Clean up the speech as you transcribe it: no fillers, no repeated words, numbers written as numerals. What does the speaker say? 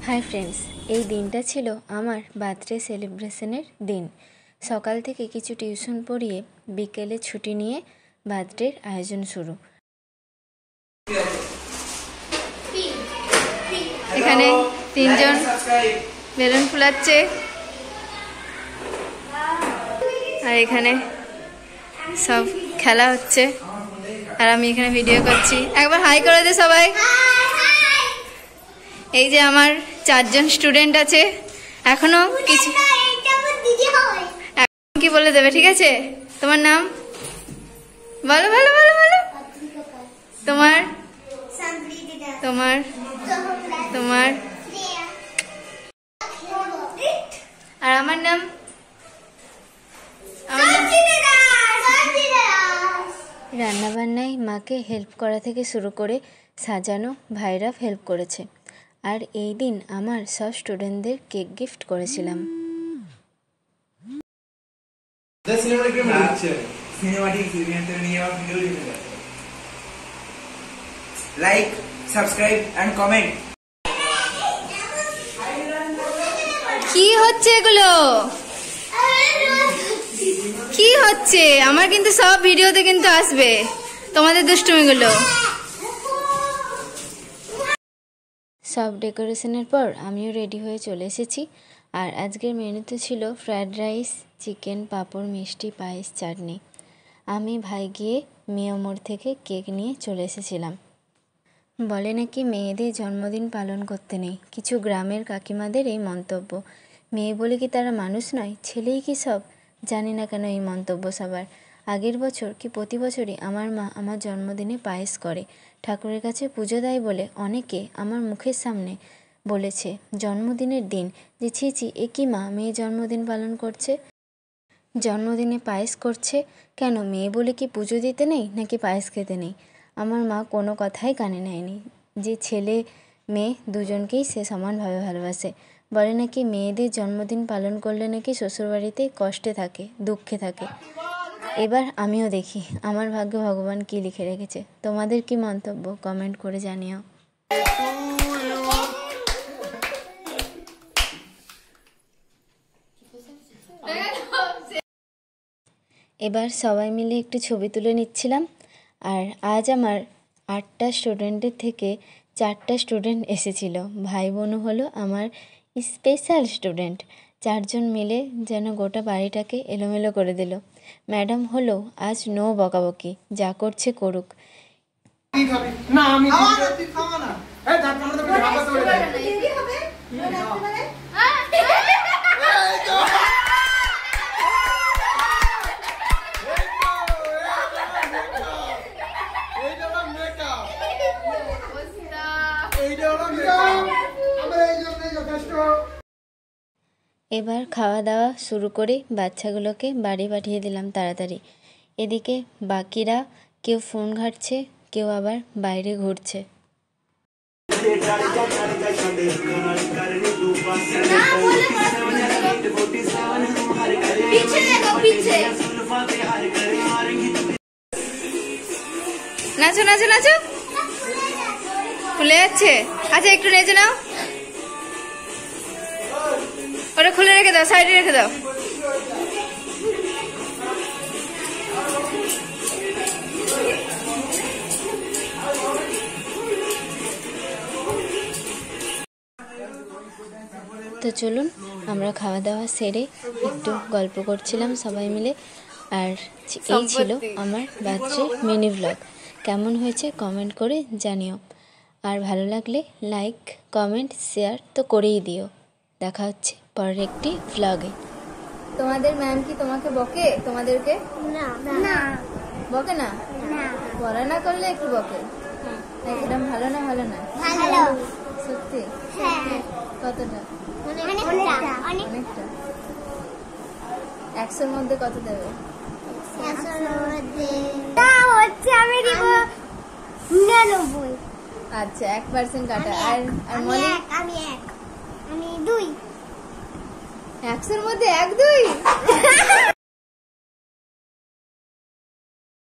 Hi friends এই দিনটা ছিল আমার বার্থডে সেলিব্রেশনের দিন। সকাল থেকে কিছু টিউশন পড়িয়ে বিকেলে ছুটি নিয়ে বার্থডের আয়োজন শুরু। এখানে তিনজন বেলুন ফুলাচ্ছে আর এখানে সব খেলা হচ্ছে আর আমি এখানে ভিডিও করছি। একবার হাই করে দে সবাই। এই যে আমার চারজন স্টুডেন্ট আছে, এখনো কিছু কি বলে দেবে, ঠিক আছে? তোমার নাম বলো বলো বলো বলো। তোমার তোমার তোমার আর আমার নাম রান্না বান্নায় মাকে হেল্প করা থেকে শুরু করে সাজানো ভাইরা হেল্প করেছে। আর এই দিন আমার সব স্টুডেন্টদের কেক গিফট করেছিলাম। Like, subscribe and comment. কি হচ্ছে এগুলো? কি হচ্ছে? আমার কিন্তু সব ভিডিওতে কিন্তু আসবে তোমাদের দুষ্টুমিগুলো। সব ডেকোরেশনের পর আমিও রেডি হয়ে চলে এসেছি। আর আজকের মেনুতে ছিল ফ্রায়েড রাইস, চিকেন, পাঁপড়, মিষ্টি, পায়েস, চাটনি। আমি ভাই গিয়ে মিয়ামোড় থেকে কেক নিয়ে চলে এসেছিলাম। বলে নাকি মেয়েদের জন্মদিন পালন করতে নেই। কিছু গ্রামের কাকিমাদের এই মন্তব্য। মেয়ে বলে কি তারা মানুষ নয়? ছেলেই কি সব? জানি না কেন এই মন্তব্য সবার। আগের বছর কি প্রতি বছরই আমার মা আমার জন্মদিনে পায়েস করে, ঠাকুরের কাছে পুজো দেয় বলে অনেকে আমার মুখের সামনে বলেছে জন্মদিনের দিন যে ছি ছি, এ কি মা মেয়ে জন্মদিন পালন করছে, জন্মদিনে পায়েস করছে কেন? মেয়ে বলে কি পুজো দিতে নেই নাকি পায়েস খেতে নেই? আমার মা কোনো কথাই কানে নেয়নি। যে ছেলে মেয়ে দুজনকেই সে সমানভাবে ভালোবাসে। বলে নাকি মেয়েদের জন্মদিন পালন করলে নাকি শ্বশুরবাড়িতে কষ্টে থাকে, দুঃখে থাকে। এবার আমিও দেখি আমার ভাগ্যে ভগবান কি লিখে রেখেছে। তোমাদের কি মন্তব্য কমেন্ট করে জানিও। এবার সবাই মিলে একটু ছবি তুলে নিচ্ছিলাম। আর আজ আমার 8টা স্টুডেন্টের থেকে 4টা স্টুডেন্ট এসেছিল। ভাই বোনও হলো আমার স্পেশাল স্টুডেন্ট। 4জন মিলে যেন গোটা বাড়িটাকে এলোমেলো করে দিল। ম্যাডাম হলো আজ নো বকাবকি, যা করছে করুক। এবার খাওয়া দাওয়া শুরু করে বাচ্চাগুলোকে বাড়ি পাঠিয়ে দিলাম তাড়াতাড়ি। এদিকে বাকিরা কেউ ফোন ঘাঁটছে, কেউ আবার বাইরে ঘুরছে। নাচো নাচো নাচো, খুলে যাচ্ছে। আচ্ছা একটু নেচে নাও, ওটা খুলে রেখে দাও, সাইডে রেখে দাও। তো চলুন আমরা খাওয়া দাওয়া সেরে একটু গল্প করছিলাম সবাই মিলে। আর এই ছিল আমার বার্থডে মিনি ব্লগ। কেমন হয়েছে কমেন্ট করে জানিও। আর ভালো লাগলে লাইক, কমেন্ট, শেয়ার তো করেই দিও। দেখা হচ্ছে পরের একটি ব্লগে। তোমাদের ম্যাম কি তোমাকে বকে? তোমাদেরকে না না বকে না? পড়া না করলে একটু বকে। একদম ভালো না? ভালো না? ভালো। সত্যি? হ্যাঁ। কতটা? অনেকটা। 100-র মধ্যে কত দেবে? 100-র মধ্যে আমি দিব 99। আচ্ছা 1% কাটা। আর মনি? আমি 2। 100-র মধ্যে 1-2?